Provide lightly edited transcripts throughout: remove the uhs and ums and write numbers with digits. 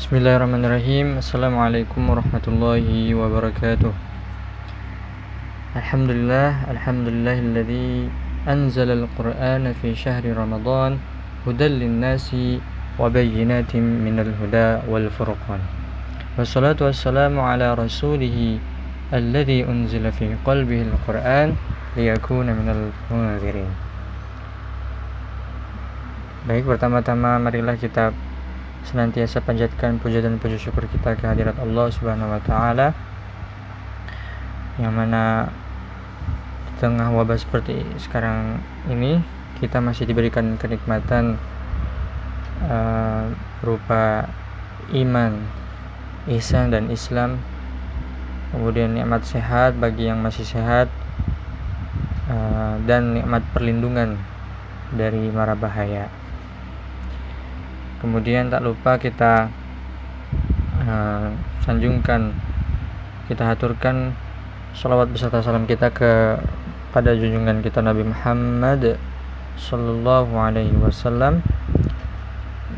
Bismillahirrahmanirrahim. Assalamualaikum warahmatullahi wabarakatuh. Alhamdulillahilladzi anzala al-Qur'ana fi syahri Ramadan hudan lin-nasi wa bayyinatin minal huda wal furqan. Wassalatu wassalamu ala rasulih alladzi unzila fi qalbihi al-Qur'an liyakuna minal munzirin. Baik, pertama-tama marilah kita senantiasa panjatkan puja dan puji syukur kita kehadirat Allah Subhanahu wa taala, yang mana di tengah wabah seperti sekarang ini kita masih diberikan kenikmatan berupa iman, ihsan dan Islam, kemudian nikmat sehat bagi yang masih sehat, dan nikmat perlindungan dari mara bahaya. Kemudian tak lupa kita sanjungkan, kita haturkan salawat beserta salam kita kepada junjungan kita Nabi Muhammad sallallahu alaihi wasallam,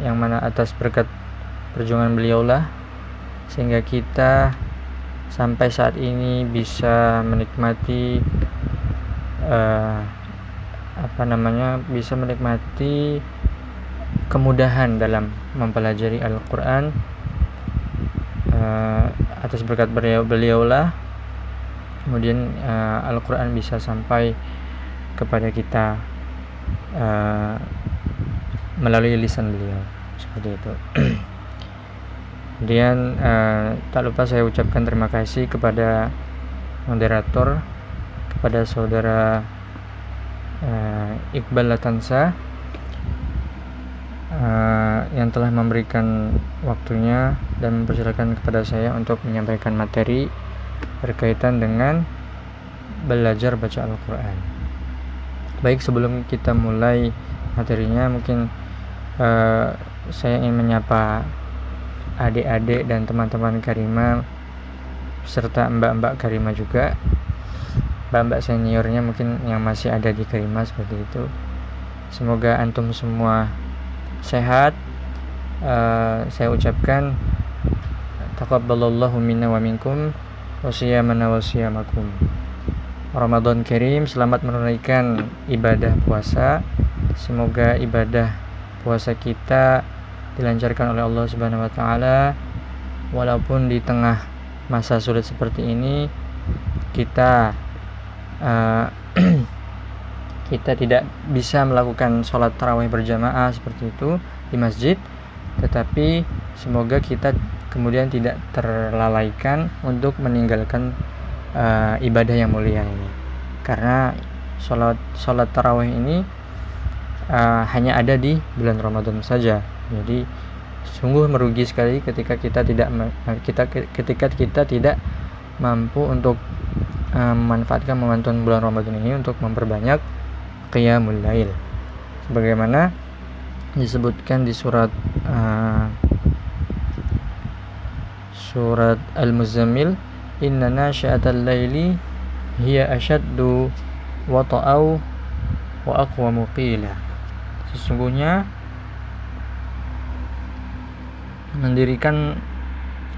yang mana atas berkat perjuangan beliaulah sehingga kita sampai saat ini bisa menikmati bisa menikmati kemudahan dalam mempelajari Al-Quran. Atas berkat beliaulah kemudian Al-Quran bisa sampai kepada kita melalui lisan beliau, seperti itu. Kemudian tak lupa saya ucapkan terima kasih kepada moderator, kepada saudara Iqbal Latansa, yang telah memberikan waktunya dan mempersilakan kepada saya untuk menyampaikan materi berkaitan dengan belajar baca Al-Quran. Baik, sebelum kita mulai materinya, mungkin saya ingin menyapa adik-adik dan teman-teman Karima serta mbak-mbak Karima juga, mbak-mbak seniornya mungkin yang masih ada di Karima, seperti itu. Semoga antum semua sehat. Saya ucapkan taqabbalallahu minna wa minkum wa siyamana wa siyamakum. Ramadan Karim, selamat menunaikan ibadah puasa. Semoga ibadah puasa kita dilancarkan oleh Allah Subhanahu wa taala, walaupun di tengah masa sulit seperti ini kita kita tidak bisa melakukan sholat tarawih berjamaah seperti itu di masjid, tetapi semoga kita kemudian tidak terlalaikan untuk meninggalkan ibadah yang mulia ini, karena sholat tarawih ini hanya ada di bulan Ramadan saja. Jadi sungguh merugi sekali ketika kita tidak mampu untuk memanfaatkan momentum bulan Ramadan ini untuk memperbanyak qiyamul lail, sebagaimana disebutkan di surat Al-Muzammil, inna nasyi'atal laili hiya ashaddu wata'aw wa aqwamu qila. Sesungguhnya mendirikan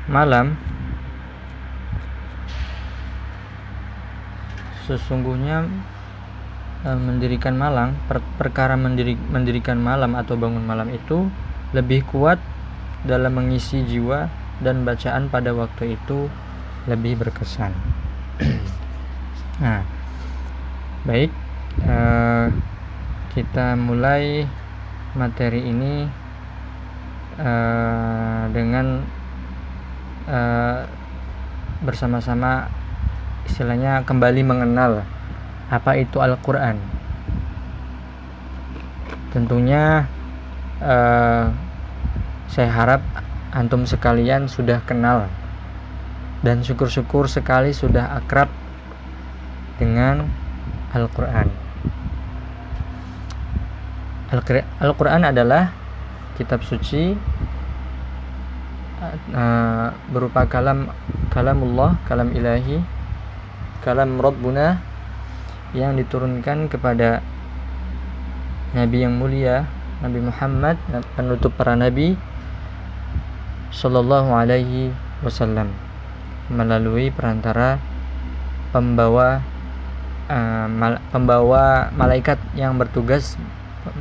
malam perkara mendirikan malam atau bangun malam itu lebih kuat dalam mengisi jiwa, dan bacaan pada waktu itu lebih berkesan. Nah, baik, kita mulai materi ini dengan bersama-sama istilahnya kembali mengenal apa itu Al-Quran. Tentunya saya harap antum sekalian sudah kenal dan syukur-syukur sekali sudah akrab dengan Al-Quran. Al-Quran adalah kitab suci berupa kalamullah, kalam ilahi, kalam Rabbuna, yang diturunkan kepada Nabi yang mulia, Nabi Muhammad, penutup para nabi, Sallallahu Alaihi Wasallam melalui perantara pembawa malaikat yang bertugas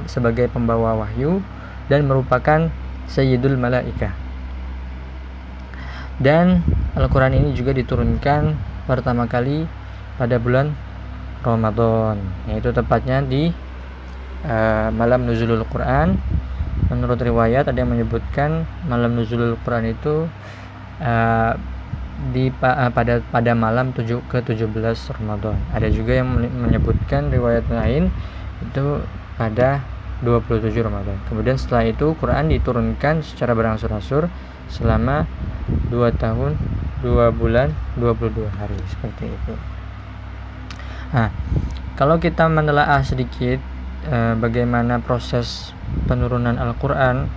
sebagai pembawa wahyu dan merupakan Sayyidul Malaikah. Dan Al-Quran ini juga diturunkan pertama kali pada bulan Ramadan, yaitu tepatnya di malam nuzulul Quran. Menurut riwayat ada yang menyebutkan malam nuzulul Quran itu pada malam ke-17 Ramadan. Ada juga yang menyebutkan riwayat lain itu pada 27 Ramadan. Kemudian setelah itu Quran diturunkan secara berangsur-angsur selama 2 tahun 2 bulan 22 hari seperti itu. Nah, kalau kita menelaah sedikit bagaimana proses penurunan Al-Quran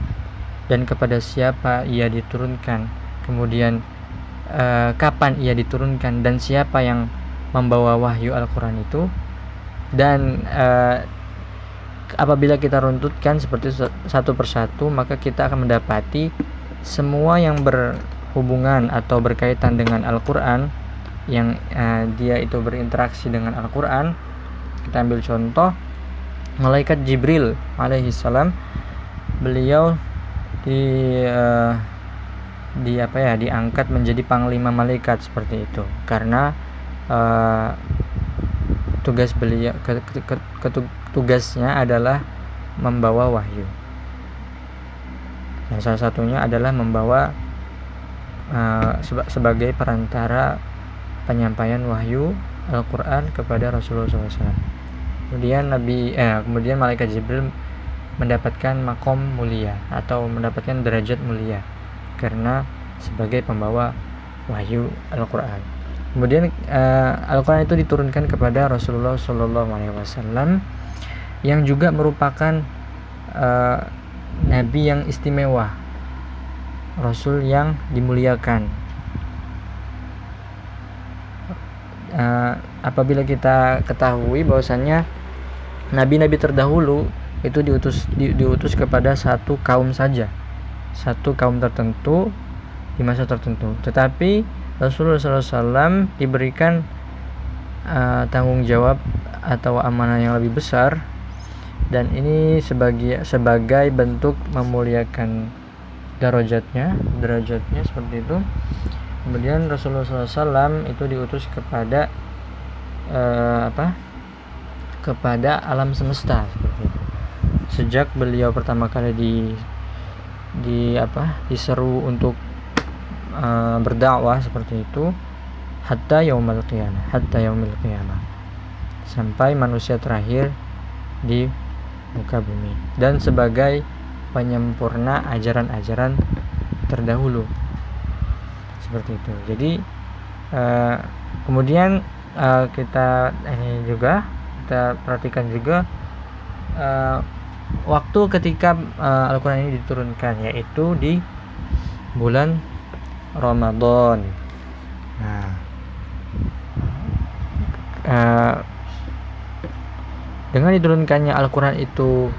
dan kepada siapa ia diturunkan, kemudian kapan ia diturunkan dan siapa yang membawa wahyu Al-Quran itu, dan apabila kita runtutkan seperti satu persatu, maka kita akan mendapati semua yang berhubungan atau berkaitan dengan Al-Quran, yang dia itu berinteraksi dengan Al-Quran. Kita ambil contoh malaikat Jibril alaihissalam. Beliau diangkat menjadi panglima malaikat seperti itu karena tugas beliau tugasnya adalah membawa wahyu. Dan salah satunya adalah membawa sebagai perantara penyampaian wahyu Al-Quran kepada Rasulullah SAW. Kemudian malaikat Jibril mendapatkan makom mulia atau mendapatkan derajat mulia karena sebagai pembawa wahyu Al-Quran. Kemudian Al-Quran itu diturunkan kepada Rasulullah SAW yang juga merupakan Nabi yang istimewa, Rasul yang dimuliakan. Apabila kita ketahui bahwasannya nabi-nabi terdahulu itu diutus kepada satu kaum saja, satu kaum tertentu di masa tertentu. Tetapi Rasulullah SAW diberikan tanggung jawab atau amanah yang lebih besar, dan ini sebagai bentuk memuliakan derajatnya seperti itu. Kemudian Rasulullah SAW itu diutus kepada kepada alam semesta seperti itu. Sejak beliau pertama kali diseru untuk berdakwah seperti itu, hatta yaumil qiyamah, sampai manusia terakhir di muka bumi, dan sebagai penyempurna ajaran-ajaran terdahulu seperti itu. Jadi kemudian kita perhatikan juga waktu ketika Al-Quran ini diturunkan, yaitu di bulan Ramadan. Nah, dengan diturunkannya Al-Quran itu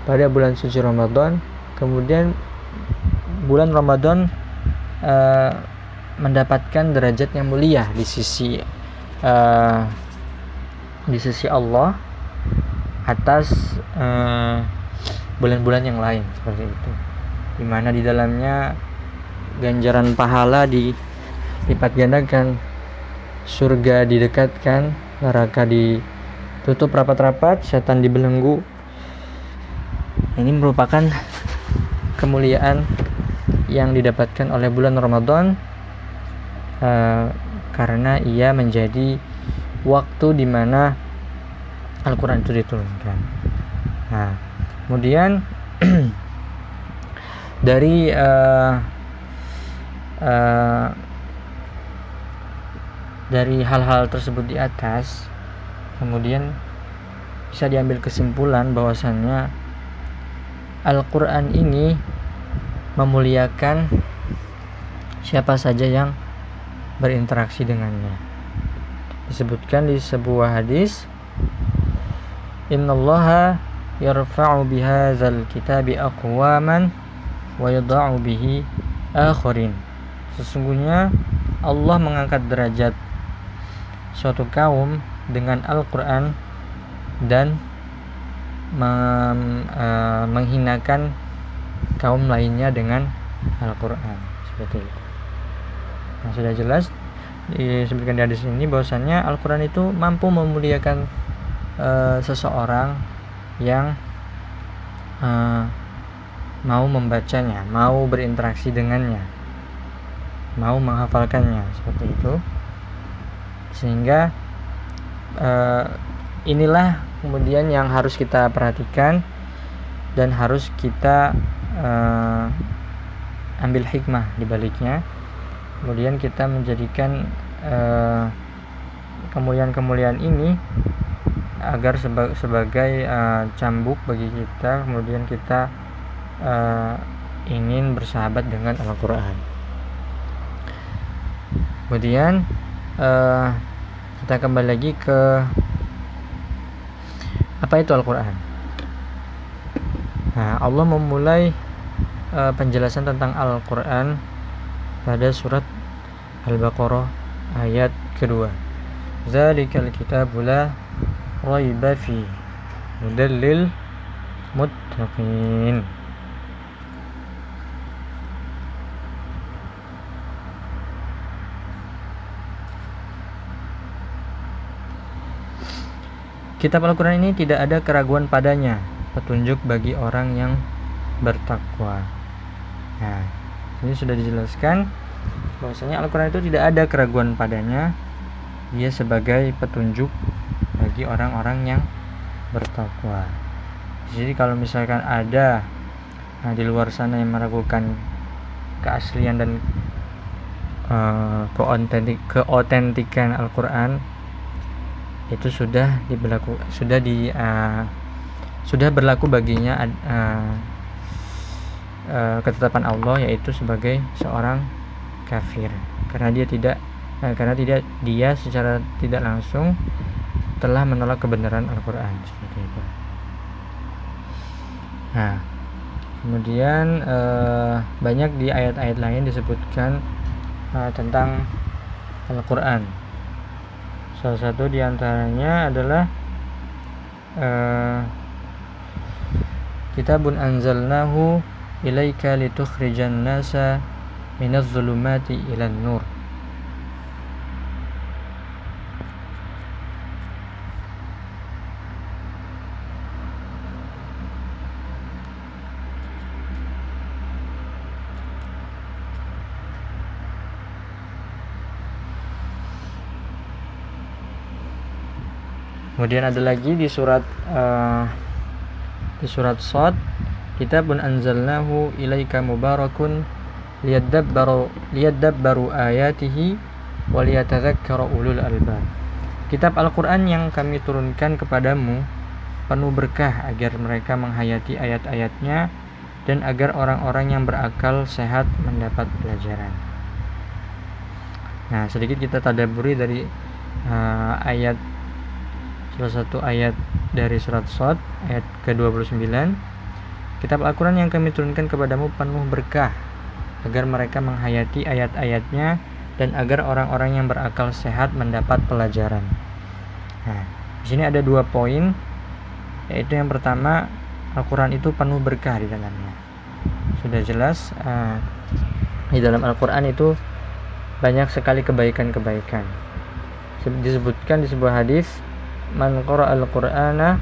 pada bulan suci Ramadan, kemudian bulan Ramadan mendapatkan derajat yang mulia di sisi Allah atas bulan-bulan yang lain seperti itu, di mana di dalamnya ganjaran pahala dilipat gandakan, surga didekatkan, neraka ditutup rapat-rapat, setan dibelenggu. Ini merupakan kemuliaan yang didapatkan oleh bulan Ramadan karena ia menjadi waktu di mana Al-Quran itu diturunkan. Nah, kemudian dari hal-hal tersebut di atas, kemudian bisa diambil kesimpulan bahwasannya Al-Quran ini memuliakan siapa saja yang berinteraksi dengannya. Disebutkan di sebuah hadis, innallaha yarfa'u bihadzal kitabi aqwaman wa yadha'u bihi akharin. Sesungguhnya Allah mengangkat derajat suatu kaum dengan Al-Quran dan menghinakan kaum lainnya dengan Al-Quran, seperti itu. Nah, sudah jelas disebutkan di hadis ini bahwasanya Al-Quran itu mampu memuliakan seseorang yang mau membacanya, mau berinteraksi dengannya, mau menghafalkannya, seperti itu. Sehingga inilah kemudian yang harus kita perhatikan dan harus kita ambil hikmah di baliknya. Kemudian kita menjadikan kemuliaan-kemuliaan ini agar sebagai cambuk bagi kita, kemudian kita ingin bersahabat dengan Al-Quran. Kemudian kita kembali lagi ke apa itu Al-Quran. Nah, Allah memulai penjelasan tentang Al-Quran pada surat Al-Baqarah ayat kedua. Dzalikal kitabu la raiba fi hudal lil muttaqin. Kitab Al-Quran ini tidak ada keraguan padanya, petunjuk bagi orang yang bertakwa. Nah, ini sudah dijelaskan bahwasanya Al-Quran itu tidak ada keraguan padanya, dia sebagai petunjuk bagi orang-orang yang bertakwa. Jadi kalau misalkan ada di luar sana yang meragukan keaslian dan keotentikan Al-Quran, itu sudah berlaku baginya ketetapan Allah, yaitu sebagai seorang kafir, karena dia secara tidak langsung telah menolak kebenaran Al-Quran, seperti itu. Nah, kemudian banyak di ayat-ayat lain disebutkan tentang Al-Quran. Salah satu diantaranya adalah Kitabun anzalnahu ilaika litukhrijan nasa minaz zulumati ilan nur. Kemudian ada lagi di surat Shad, Kitabun anzalnahu ilaika mubarakun liyadabbaru ayatihi wa liyatadzakkara ulul albab. Kitab Al-Quran yang kami turunkan kepadamu penuh berkah agar mereka menghayati ayat-ayatnya dan agar orang-orang yang berakal sehat mendapat pelajaran. Nah, sedikit kita tadabburi dari salah satu ayat dari surat Shad ayat ke-29. Kitab Al-Quran yang kami turunkan kepadamu penuh berkah agar mereka menghayati ayat-ayatnya dan agar orang-orang yang berakal sehat mendapat pelajaran. Nah, di sini ada 2 poin, yaitu yang pertama, Al-Quran itu penuh berkah di dalamnya. Sudah jelas di dalam Al-Quran itu banyak sekali kebaikan-kebaikan. Disebutkan di sebuah hadis, man qara'a al-Qur'ana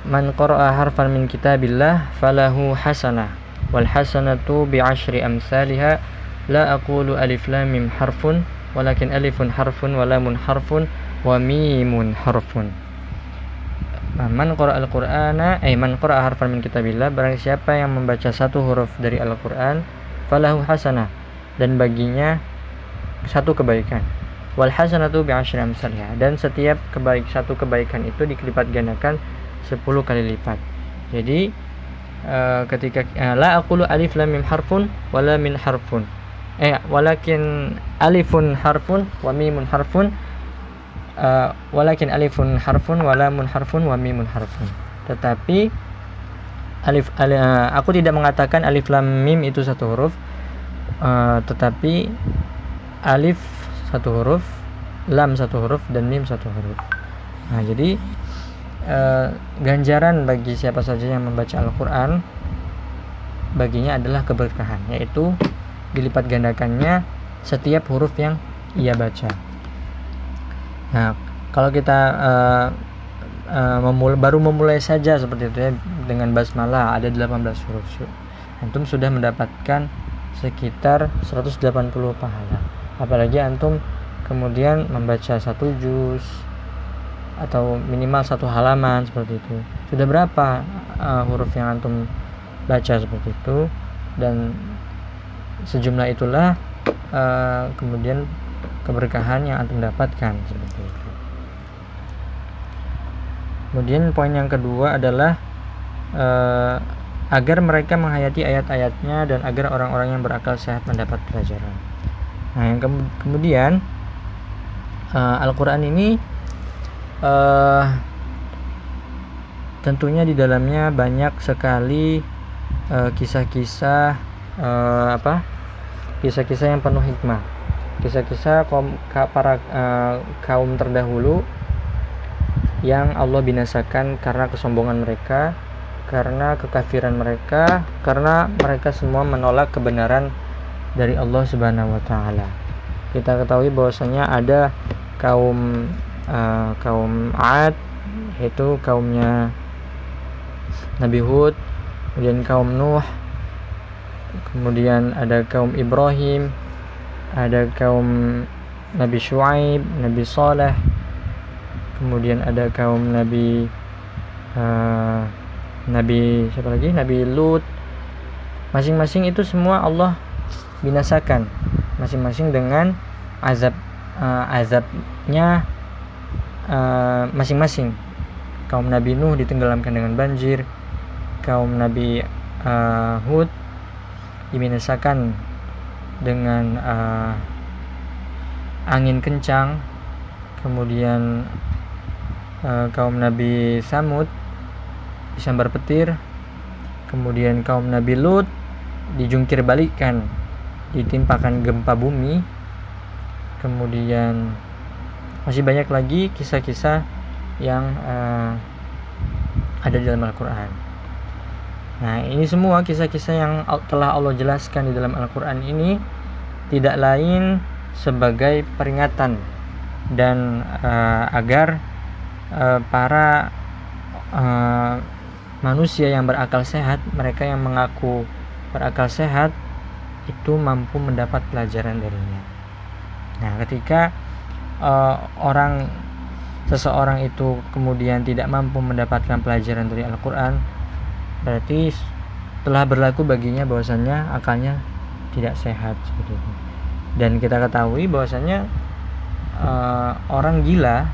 man qara'a harfan min kitabillah falahu hasanah wal hasanatu bi'ashri amsalha la aqulu alif lam mim harfun walakin alifun harfun wa lamun harfun wa mimun harfun. Man qara'a al-Qur'ana man qara'a harfan min kitabillah, barang siapa yang membaca satu huruf dari Al-Qur'an, falahu hasanah, dan baginya satu kebaikan, wal hasanatu bi'ashri amsalha, dan setiap satu kebaikan itu dilipat gandakan 10 kali lipat. Jadi ketika la aqulu alif lam mim harfun wala min harfun walakin alifun harfun wa mimun harfun walakin alifun harfun wa lamun harfun wa mimun harfun. Tetapi aku tidak mengatakan alif lam mim itu satu huruf, tetapi alif satu huruf, lam satu huruf, dan mim satu huruf. Nah, jadi ganjaran bagi siapa saja yang membaca Al-Quran baginya adalah keberkahan, yaitu dilipat gandakannya setiap huruf yang ia baca. Nah, kalau kita baru memulai saja seperti itu ya, dengan basmalah ada 18 huruf, antum sudah mendapatkan sekitar 180 pahala. Apalagi antum kemudian membaca satu juz atau minimal satu halaman seperti itu, sudah berapa huruf yang antum baca seperti itu, dan sejumlah itulah kemudian keberkahan yang antum dapatkan seperti itu. Kemudian poin yang kedua adalah agar mereka menghayati ayat-ayatnya dan agar orang-orang yang berakal sehat mendapat pelajaran. Nah, yang kemudian Al-Quran ini tentunya di dalamnya banyak sekali kisah-kisah kisah-kisah yang penuh hikmah, kisah-kisah para kaum terdahulu yang Allah binasakan karena kesombongan mereka, karena kekafiran mereka, karena mereka semua menolak kebenaran dari Allah Subhanahu wa taala. Kita ketahui bahwasanya ada kaum Ad, yaitu kaumnya Nabi Hud, kemudian kaum Nuh, kemudian ada kaum Ibrahim, ada kaum Nabi Syuaib, Nabi Saleh, kemudian ada kaum Nabi siapa lagi? Nabi Lut. Masing-masing itu semua Allah binasakan, masing-masing dengan azabnya masing-masing. Kaum Nabi Nuh ditenggelamkan dengan banjir, kaum Nabi Hud dibinasakan dengan angin kencang, kemudian kaum Nabi Samud disambar petir, kemudian kaum Nabi Lut dijungkir balikkan, ditimpakan gempa bumi, kemudian masih banyak lagi kisah-kisah yang ada di dalam Al-Quran. Nah, ini semua kisah-kisah yang telah Allah jelaskan di dalam Al-Quran ini tidak lain sebagai peringatan dan agar para manusia yang berakal sehat, mereka yang mengaku berakal sehat, itu mampu mendapat pelajaran darinya. Nah, ketika seseorang itu kemudian tidak mampu mendapatkan pelajaran dari Al-Quran, berarti telah berlaku baginya bahwasannya akalnya tidak sehat seperti itu. Dan kita ketahui bahwasannya orang gila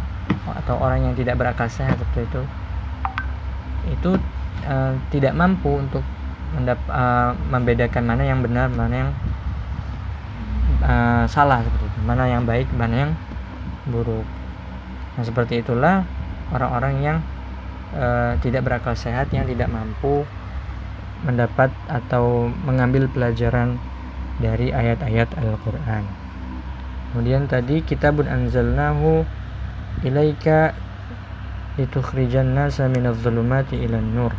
atau orang yang tidak berakal sehat seperti itu tidak mampu untuk membedakan mana yang benar, mana yang salah seperti itu, mana yang baik, mana yang buruk. Nah, seperti itulah orang-orang yang tidak berakal sehat, yang tidak mampu mendapat atau mengambil pelajaran dari ayat-ayat Al-Quran. Kemudian tadi kitabun anzalnahu ilaika litukhrijan nasa minadh dhulumati ilan nur.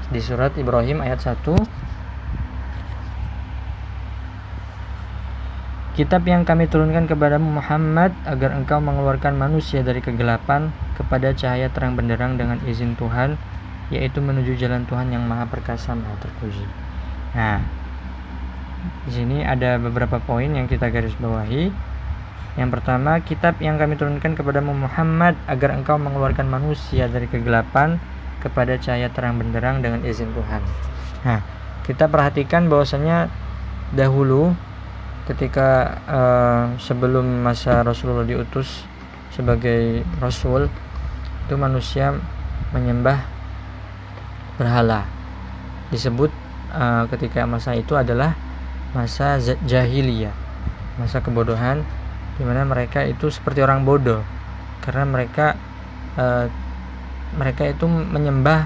Di surat Ibrahim ayat 1, kitab yang kami turunkan kepadamu Muhammad agar engkau mengeluarkan manusia dari kegelapan kepada cahaya terang benderang dengan izin Tuhan, yaitu menuju jalan Tuhan yang maha perkasa, maha terpuji. Nah, di sini ada beberapa poin yang kita garis bawahi. Yang pertama, kitab yang kami turunkan kepadamu Muhammad agar engkau mengeluarkan manusia dari kegelapan kepada cahaya terang benderang dengan izin Tuhan. Nah, kita perhatikan bahwasanya dahulu ketika sebelum masa Rasulullah diutus sebagai Rasul, itu manusia menyembah berhala, disebut ketika masa itu adalah masa jahiliyah, masa kebodohan, di mana mereka itu seperti orang bodoh karena mereka itu menyembah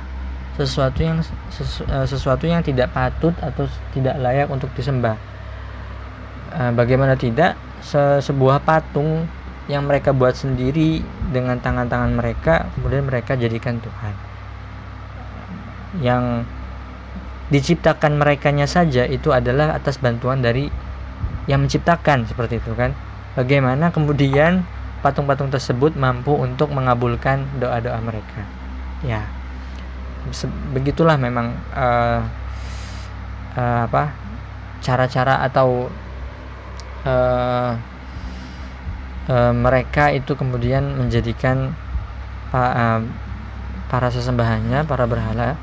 sesuatu yang tidak patut atau tidak layak untuk disembah. Bagaimana tidak, sebuah patung yang mereka buat sendiri dengan tangan-tangan mereka, kemudian mereka jadikan Tuhan. Yang diciptakan merekanya saja itu adalah atas bantuan dari yang menciptakan, seperti itu kan. Bagaimana kemudian patung-patung tersebut mampu untuk mengabulkan doa-doa mereka? Ya, begitulah memang cara-cara atau mereka itu kemudian menjadikan para sesembahannya, para berhala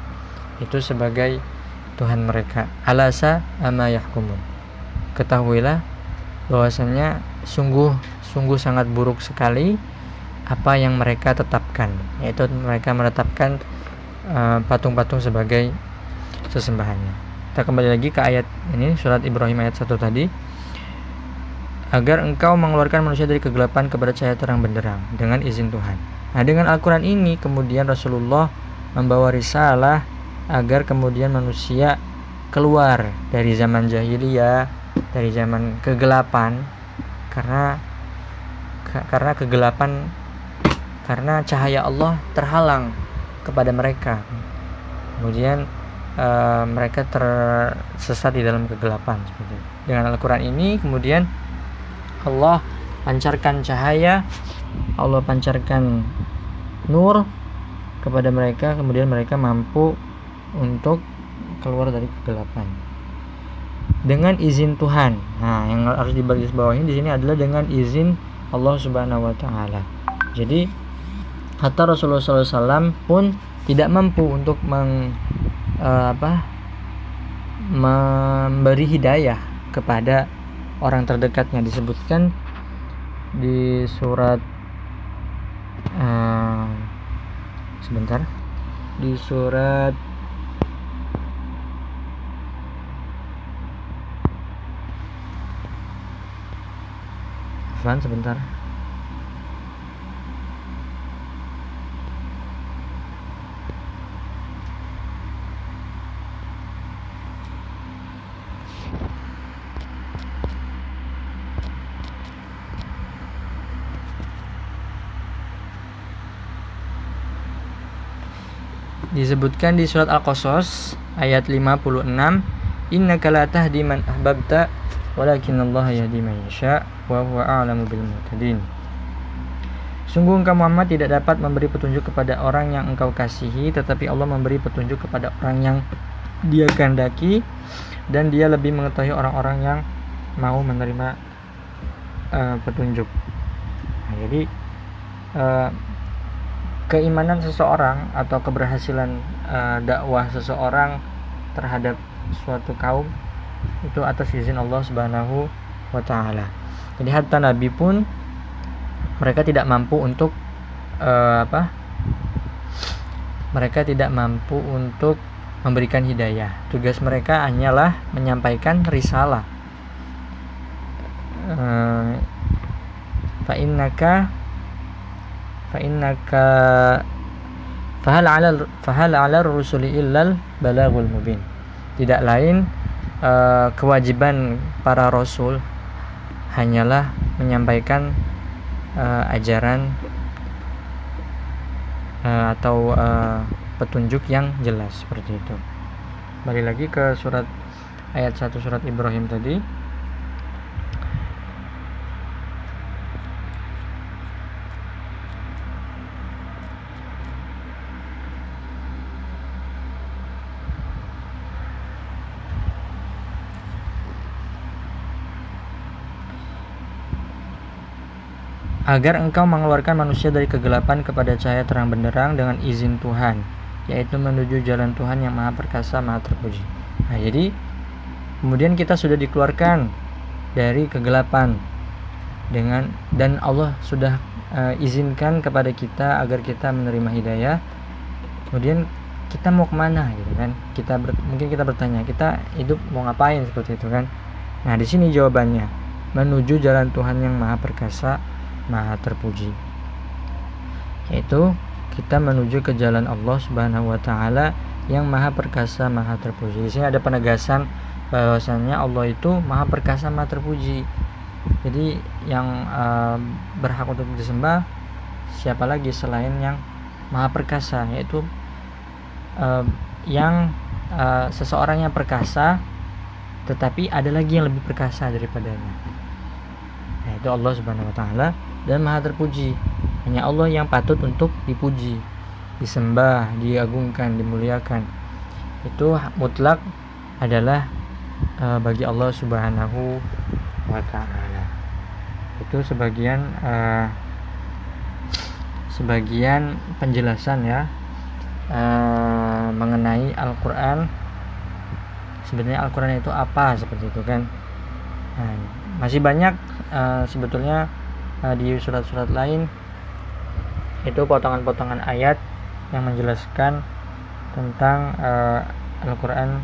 itu sebagai Tuhan mereka. Alasa ama yahkumun. Ketahuilah bahwasanya sungguh sangat buruk sekali apa yang mereka tetapkan, yaitu mereka menetapkan patung-patung sebagai sesembahannya. Kita kembali lagi ke ayat ini, surat Ibrahim ayat 1 tadi. Agar engkau mengeluarkan manusia dari kegelapan kepada cahaya terang benderang dengan izin Tuhan. Nah, dengan Al-Quran ini kemudian Rasulullah membawa risalah agar kemudian manusia keluar dari zaman jahiliyah, dari zaman kegelapan, karena kegelapan, karena cahaya Allah terhalang kepada mereka. Kemudian mereka tersesat di dalam kegelapan. Seperti itu. Dengan Al-Quran ini kemudian Allah pancarkan cahaya, Allah pancarkan nur kepada mereka, kemudian mereka mampu untuk keluar dari kegelapan dengan izin Tuhan. Nah, yang harus digarisbawahi di sini adalah dengan izin Allah Subhanahu wa taala. Jadi hatta Rasulullah SAW pun tidak mampu untuk memberi hidayah kepada orang terdekatnya. Disebutkan di surat di surat disebutkan di surat Al-Qasas ayat 56, innaka la tahdi man ahbabta walakinallaha yahdi man yasha wa huwa a'lamu bil muhtadin. Sungguh engkau Muhammad tidak dapat memberi petunjuk kepada orang yang engkau kasihi, tetapi Allah memberi petunjuk kepada orang yang Dia kehendaki, dan Dia lebih mengetahui orang-orang yang mau menerima petunjuk. Nah, jadi keimanan seseorang atau keberhasilan dakwah seseorang terhadap suatu kaum itu atas izin Allah Subhanahu wa taala. Jadi hatta Nabi pun mereka tidak mampu untuk mereka tidak mampu untuk memberikan hidayah. Tugas mereka hanyalah menyampaikan risalah. fahal 'ala rusuli illal balagul mubin. Tidak lain kewajiban para rasul hanyalah menyampaikan ajaran atau petunjuk yang jelas, seperti itu. Balik lagi ke surat ayat 1 surat Ibrahim tadi. Agar engkau mengeluarkan manusia dari kegelapan kepada cahaya terang benderang dengan izin Tuhan, yaitu menuju jalan Tuhan yang maha perkasa, maha terpuji. Nah, jadi kemudian kita sudah dikeluarkan dari kegelapan dan Allah sudah izinkan kepada kita agar kita menerima hidayah. Kemudian kita mau kemana gitu kan. Mungkin kita bertanya, kita hidup mau ngapain, seperti itu kan. Nah, di sini jawabannya, menuju jalan Tuhan yang Maha Perkasa, Maha Terpuji, yaitu kita menuju ke jalan Allah Subhanahu wa taala yang Maha Perkasa, Maha Terpuji. Di sini ada penegasan bahwasanya Allah itu Maha Perkasa, Maha Terpuji. Jadi yang berhak untuk disembah siapa lagi selain yang Maha Perkasa, yaitu yang seseorang yang perkasa, tetapi ada lagi yang lebih perkasa daripadanya, yaitu Allah Subhanahu wa taala, dan Maha Terpuji. Hanya Allah yang patut untuk dipuji, disembah, diagungkan, dimuliakan. Itu mutlak adalah bagi Allah Subhanahu wa taala. Itu sebagian penjelasan ya mengenai Al-Quran. Sebenarnya Al-Quran itu apa, seperti itu kan. Nah, masih banyak sebetulnya di surat-surat lain itu potongan-potongan ayat yang menjelaskan tentang Al-Quran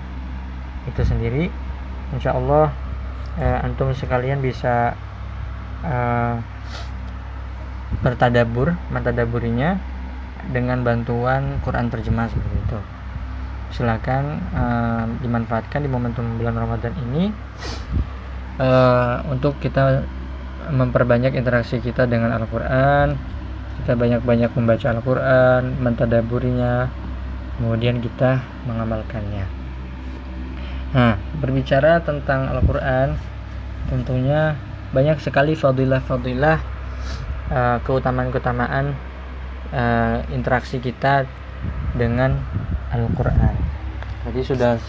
itu sendiri. Insya Allah antum sekalian bisa mentadaburinya dengan bantuan Quran terjemah, seperti itu. Silakan dimanfaatkan di momentum bulan Ramadan ini untuk kita memperbanyak interaksi kita dengan Al-Quran. Kita banyak-banyak membaca Al-Quran, mentadaburinya, kemudian kita mengamalkannya. Nah, berbicara tentang Al-Quran, tentunya banyak sekali fadilah-fadilah, keutamaan-keutamaan interaksi kita dengan Al-Quran. Jadi sudah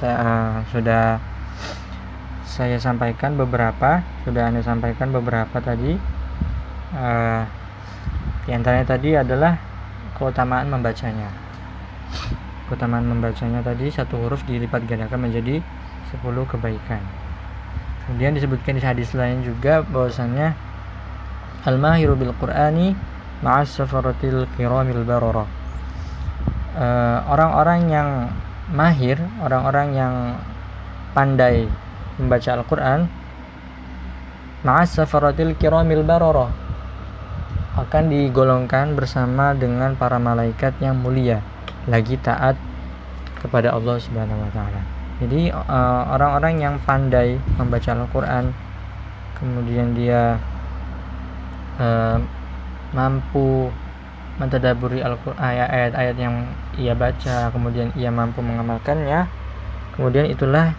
saya sampaikan beberapa, sudah Anda sampaikan beberapa tadi. Di antaranya tadi adalah keutamaan membacanya. Keutamaan membacanya tadi, satu huruf dilipat gandakan menjadi 10 kebaikan. Kemudian disebutkan di hadis lain juga bahwasannya al-mahiru bil Qur'ani ma'as safaratil kiramil barara. Orang-orang yang mahir, orang-orang yang pandai membaca Al-Quran, ma'as safaratil kiramil barara, akan digolongkan bersama dengan para malaikat yang mulia, lagi taat kepada Allah Subhanahu wa taala. Jadi orang-orang yang pandai membaca Al-Quran, kemudian dia mampu mentadaburi ayat-ayat yang ia baca, kemudian ia mampu mengamalkannya, kemudian itulah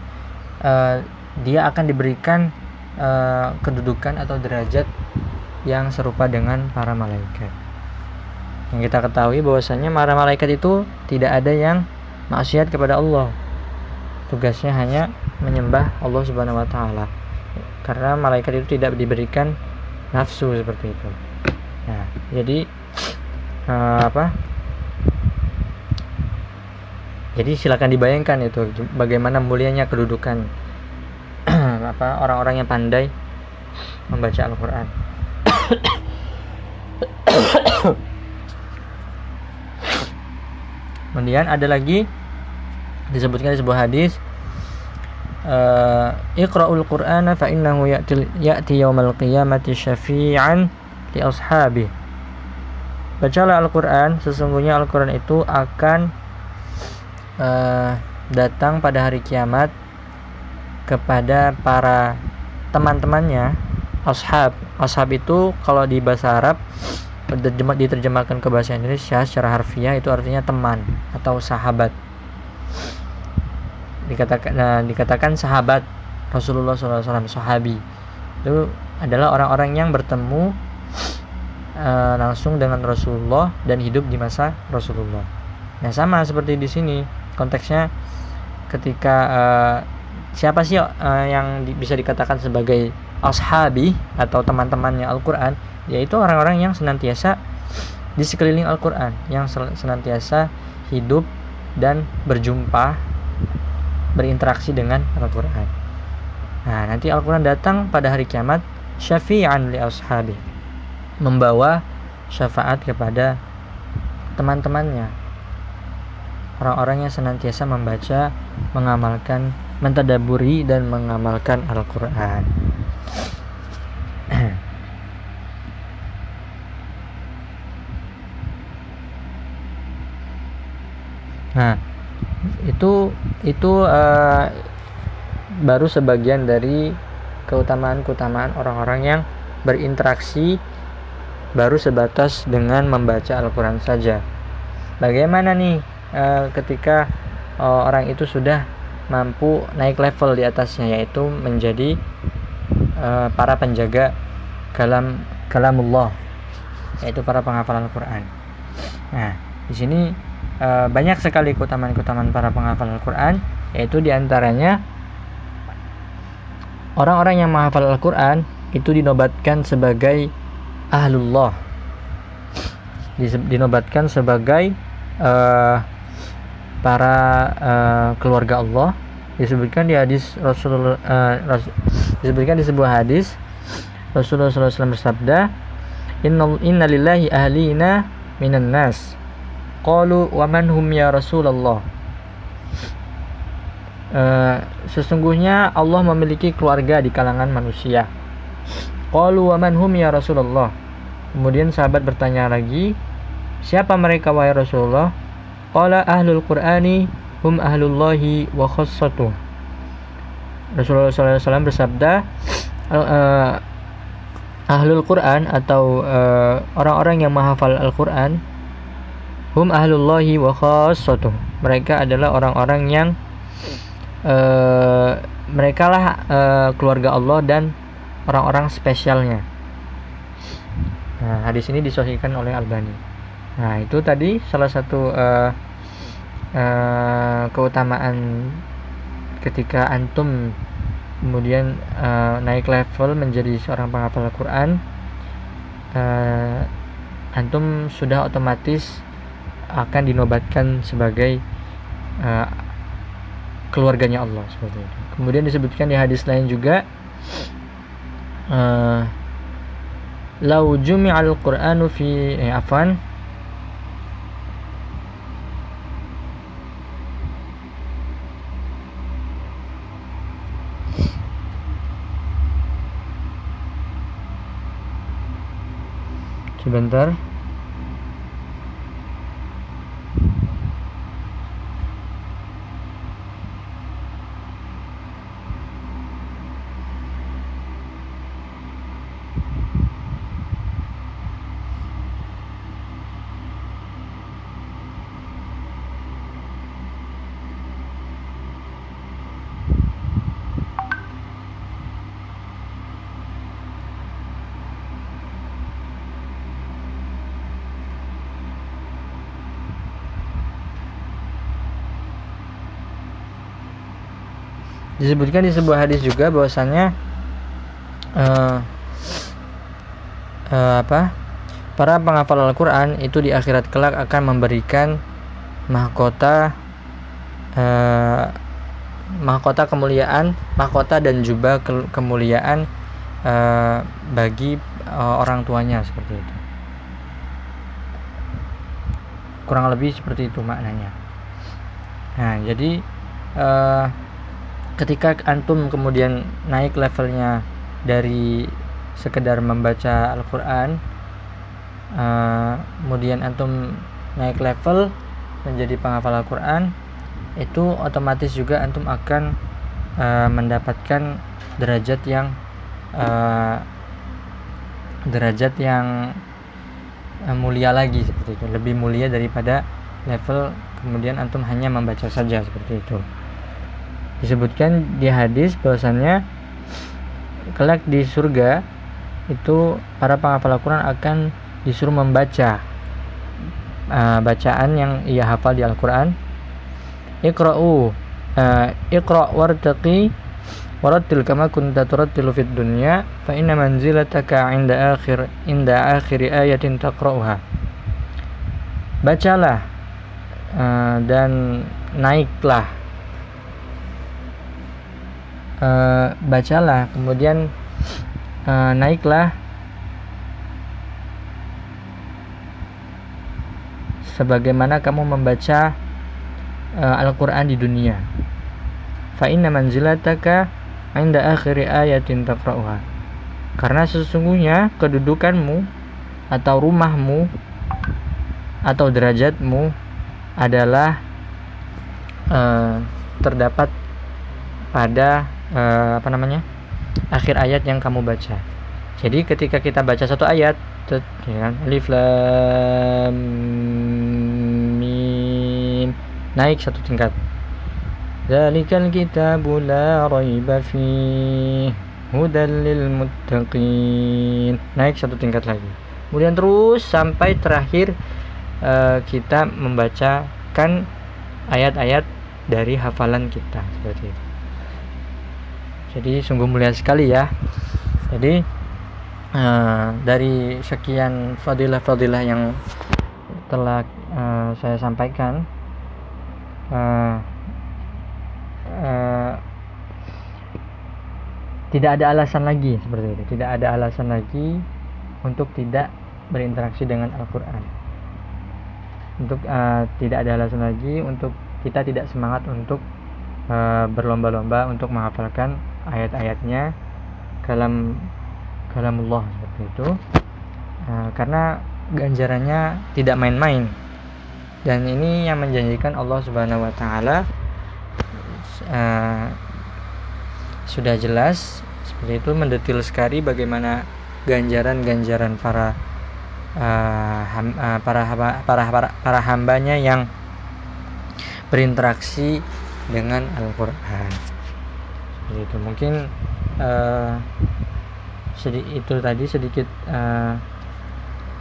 dia akan diberikan kedudukan atau derajat yang serupa dengan para malaikat. Yang kita ketahui bahwasanya para malaikat itu tidak ada yang maksiat kepada Allah. Tugasnya hanya menyembah Allah Subhanahu wa taala. Karena malaikat itu tidak diberikan nafsu, seperti itu. Nah, jadi Jadi silakan dibayangkan itu bagaimana mulianya kedudukan orang-orang yang pandai membaca Al-Quran. Kemudian ada lagi disebutkan di sebuah hadis, Iqra'ul Qur'ana fa innahu ya'ti yaumal qiyamati syafi'an li ashabi. Bacalah Al-Quran, sesungguhnya Al-Quran itu akan datang pada hari kiamat kepada para teman-temannya. Ashab itu kalau di bahasa Arab diterjemahkan ke bahasa Indonesia secara harfiah itu artinya teman atau sahabat. Dikatakan sahabat Rasulullah SAW, sahabi itu adalah orang-orang yang bertemu langsung dengan Rasulullah dan hidup di masa Rasulullah. Nah, sama seperti di sini konteksnya, ketika siapa sih yang bisa dikatakan sebagai ashabi atau teman-temannya Al-Quran, yaitu orang-orang yang senantiasa di sekeliling Al-Quran, yang senantiasa hidup dan berjumpa, berinteraksi dengan Al-Quran. Nah, nanti Al-Quran datang pada hari kiamat syafi'an li ashabi, membawa syafaat kepada teman-temannya. orang-orang yang senantiasa membaca, mengamalkan, mentadaburi dan mengamalkan Al-Qur'an. Nah, itu baru sebagian dari keutamaan orang-orang yang berinteraksi baru sebatas dengan membaca Al-Quran saja. Bagaimana nih ketika orang itu sudah mampu naik level di atasnya, yaitu menjadi para penjaga kalamullah, yaitu para penghafal Al-Quran. Nah, di sini banyak sekali keutamaan para penghafal Al-Quran, yaitu diantaranya orang-orang yang menghafal Al-Quran itu dinobatkan sebagai ahlullah, dinobatkan sebagai para keluarga Allah. Disebutkan di hadis Rasulullah, disebutkan di sebuah hadis Rasulullah SAW bersabda, Inna lillahi ahlina minan nas. Qalu wa man hum ya Rasulullah. Sesungguhnya Allah memiliki keluarga di kalangan manusia. Qalu wa man hum ya Rasulullah. Kemudian sahabat bertanya lagi, siapa mereka wahai Rasulullah? Qala ahlul Qur'ani hum ahlullahi wa khassatuh. Rasulullah SAW bersabda, ahlul Qur'an atau orang-orang yang menghafal Al-Qur'an, hum ahlullahi wa khassatuh. Mereka adalah orang-orang yang mereka lah keluarga Allah dan orang-orang spesialnya. Nah, hadis ini disahihkan oleh Albani. Nah, itu tadi salah satu keutamaan ketika antum kemudian naik level menjadi seorang penghafal Al-Quran. Antum sudah otomatis akan dinobatkan sebagai keluarganya Allah, seperti itu. Kemudian disebutkan di hadis lain juga, lau jumi'al Qur'anu fi afwan sebentar. Disebutkan di sebuah hadis juga bahwasanya para penghafal Al-Quran itu di akhirat kelak akan memberikan mahkota kemuliaan, mahkota dan juga kemuliaan bagi orang tuanya, seperti itu. Kurang lebih seperti itu maknanya. Nah, jadi ketika antum kemudian naik levelnya dari sekedar membaca Al-Quran, kemudian antum naik level menjadi penghafal Al-Quran, itu otomatis juga antum akan mendapatkan derajat yang mulia lagi, seperti itu, lebih mulia daripada level kemudian antum hanya membaca saja, seperti itu. Disebutkan di hadis bahwasannya kelak di surga itu para penghafal Al-Quran akan disuruh membaca bacaan yang ia hafal di Al-Quran. Iqra' wartaqi warattil kama kunta turattilu fid dunya fa inna manzilataka inda akhir ayatin taqra'uha. Bacalah dan naiklah, bacalah kemudian naiklah sebagaimana kamu membaca Al-Quran di dunia. Fa inna manzilataka 'inda akhiri ayatin taqra'uha. Karena sesungguhnya kedudukanmu atau rumahmu atau derajatmu adalah terdapat pada akhir ayat yang kamu baca. Jadi ketika kita baca satu ayat, ya kan, alif lam mim, naik satu tingkat. Dzalikal kitabu la raiba fihi hudal lil muttaqin, naik satu tingkat lagi. Kemudian terus sampai terakhir kita membacakan ayat-ayat dari hafalan kita, seperti itu. Jadi sungguh mulia sekali ya. Jadi dari sekian fadilah-fadilah yang telah saya sampaikan, tidak ada alasan lagi seperti itu. Tidak ada alasan lagi untuk tidak berinteraksi dengan Al-Quran. Untuk tidak ada alasan lagi untuk kita tidak semangat untuk berlomba-lomba untuk menghafalkan ayat-ayatnya kalamullah seperti itu, karena ganjarannya tidak main-main. Dan ini yang menjanjikan Allah Subhanahu wa taala sudah jelas seperti itu, mendetil sekali bagaimana ganjaran-ganjaran para hambanya yang berinteraksi dengan Al-Quran. Seperti itu. Mungkin itu tadi sedikit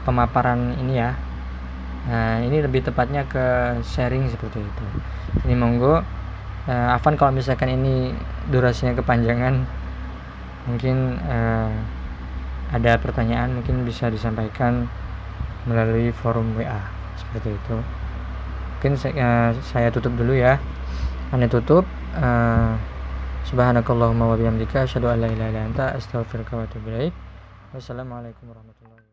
pemaparan ini ya. Ini lebih tepatnya ke sharing seperti itu. Ini monggo, Afwan kalau misalkan ini durasinya kepanjangan, mungkin ada pertanyaan mungkin bisa disampaikan melalui forum WA seperti itu. Mungkin saya tutup dulu ya. Ane tutup. Subhanakallahumma wa bihamdika asyhadu an la ilaha illa anta astaghfiruka wa atubu ilaik. Wassalamualaikum warahmatullahi wabarakatuh.